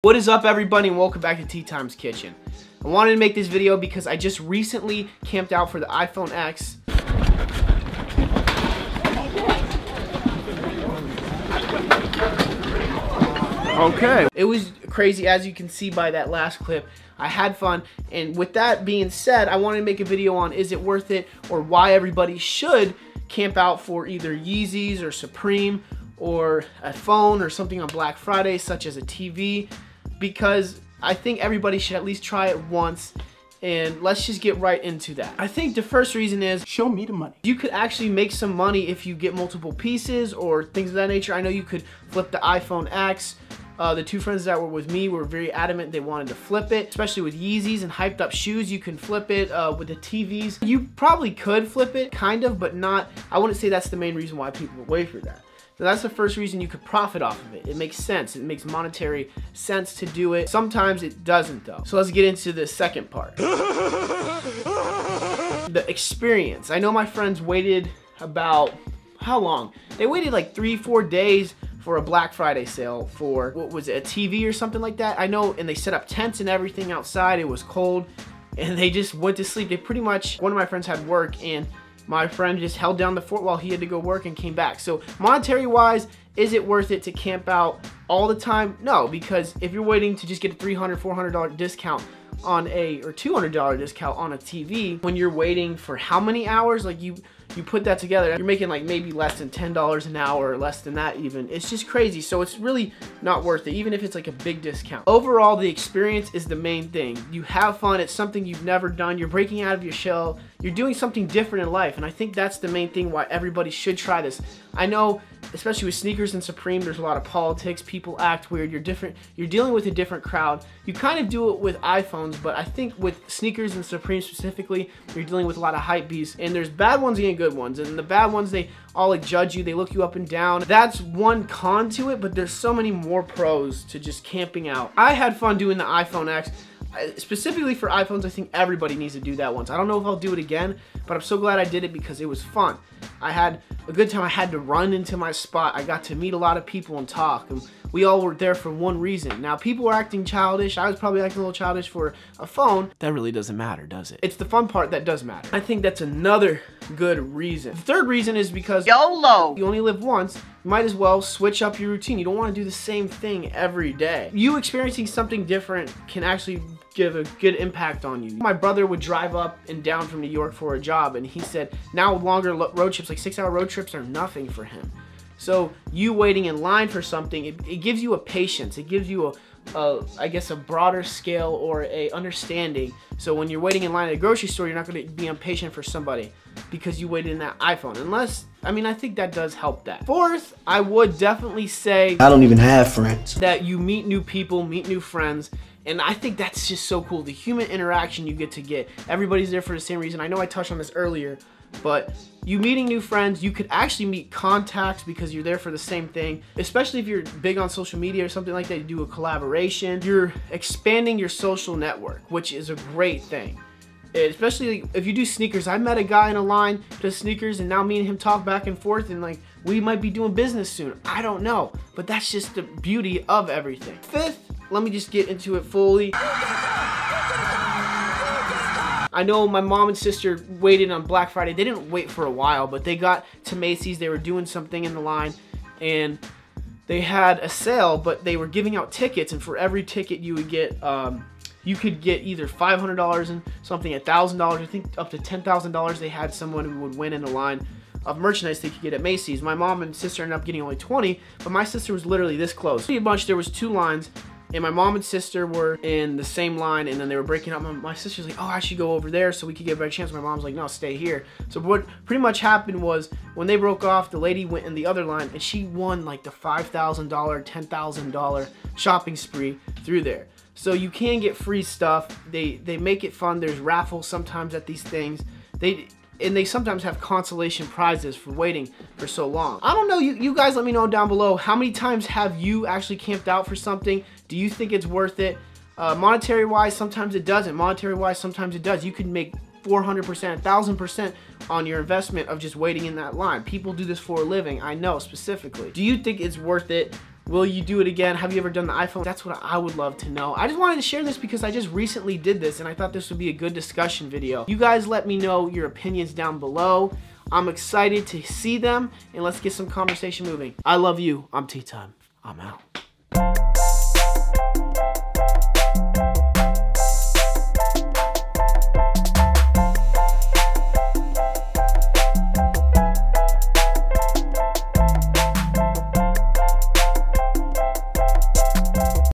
What is up, everybody, and welcome back to Tea Time's Kitchen. I wanted to make this video because I just recently camped out for the iPhone X. Okay. It was crazy, as you can see by that last clip. I had fun, and with that being said, I wanted to make a video on is it worth it, or why everybody should camp out for either Yeezys or Supreme or a phone or something on Black Friday, such as a TV, because I think everybody should at least try it once. And let's just get right into that. I think the first reason is, show me the money. You could actually make some money if you get multiple pieces or things of that nature. I know you could flip the iPhone X. The two friends that were with me were very adamant they wanted to flip it, especially with Yeezys and hyped up shoes. You can flip it with the TVs. You probably could flip it, kind of, but not. I wouldn't say that's the main reason why people would wait for that. So that's the first reason you could profit off of it. It makes sense. It makes monetary sense to do it. Sometimes it doesn't, though. So let's get into the second part. The experience. I know my friends waited about, how long? They waited like 3-4 days for a Black Friday sale for, what was it, a TV or something like that? I know, and they set up tents and everything outside. It was cold, and they just went to sleep. They pretty much, one of my friends had work, and my friend just held down the fort while he had to go work and came back. So monetary wise, is it worth it to camp out all the time? No, because if you're waiting to just get a $300, $400 discount on a, or $200 discount on a TV, when you're waiting for how many hours, like you put that together, you're making like maybe less than $10 an hour, or less than that even. It's just crazy. So it's really not worth it, even if it's like a big discount. Overall, the experience is the main thing. You have fun. It's something you've never done. You're breaking out of your shell. You're doing something different in life. And I think that's the main thing why everybody should try this. I know, especially with sneakers and Supreme, there's a lot of politics. People act weird. You're different. You're dealing with a different crowd. You kind of do it with iPhones, but I think with sneakers and Supreme specifically, you're dealing with a lot of hype beasts. And there's bad ones and good ones. And the bad ones, they all like judge you. They look you up and down. That's one con to it, but there's so many more pros to just camping out. I had fun doing the iPhone X. Specifically for iPhones, I think everybody needs to do that once. I don't know if I'll do it again, but I'm so glad I did it because it was fun. I had a good time. I had to run into my spot. I got to meet a lot of people and talk, and we all were there for one reason. Now, people were acting childish. I was probably acting a little childish for a phone. That really doesn't matter, does it? It's the fun part that does matter. I think that's another good reason. The third reason is because YOLO. You only live once. You might as well switch up your routine. You don't want to do the same thing every day. You experiencing something different can actually give a good impact on you. My brother would drive up and down from New York for a job, and he said now longer road trips, like 6-hour road trips, are nothing for him. So you waiting in line for something, it gives you a patience. It gives you I guess a broader scale or a understanding. So when you're waiting in line at a grocery store, you're not going to be impatient for somebody because you waited in that iPhone. Unless, I mean, I think that does help that. Fourth, I would definitely say I don't even have friends. That you meet new people, meet new friends. And I think that's just so cool. The human interaction you get to get. Everybody's there for the same reason. I know I touched on this earlier, but you meeting new friends, you could actually meet contacts because you're there for the same thing. Especially if you're big on social media or something like that, you do a collaboration. You're expanding your social network, which is a great thing. Especially if you do sneakers. I met a guy in a line to sneakers, and now me and him talk back and forth, and like we might be doing business soon. I don't know, but that's just the beauty of everything. Fifth, let me just get into it fully. I know my mom and sister waited on Black Friday. They didn't wait for a while, but they got to Macy's. They were doing something in the line, and they had a sale, but they were giving out tickets, and for every ticket you would get, you could get either $500 and something, $1,000, I think up to $10,000. They had someone who would win in the line of merchandise they could get at Macy's. My mom and sister ended up getting only 20, but my sister was literally this close. Pretty much there was 2 lines, and my mom and sister were in the same line, and then they were breaking up. My sister's like, oh, I should go over there so we could get a better chance. My mom's like, no, stay here. So what pretty much happened was when they broke off, the lady went in the other line, and she won like the $5,000, $10,000 shopping spree through there. So you can get free stuff. They make it fun. There's raffles sometimes at these things. They sometimes have consolation prizes for waiting for so long. I don't know, you guys let me know down below, how many times have you actually camped out for something? Do you think it's worth it? Monetary wise, sometimes it doesn't. Monetary wise, sometimes it does. You can make 400%, 1000% on your investment of just waiting in that line. People do this for a living, I know specifically. Do you think it's worth it? Will you do it again? Have you ever done the iPhone? That's what I would love to know. I just wanted to share this because I just recently did this and I thought this would be a good discussion video. You guys let me know your opinions down below. I'm excited to see them, and let's get some conversation moving. I love you. I'm Tea Time. I'm out.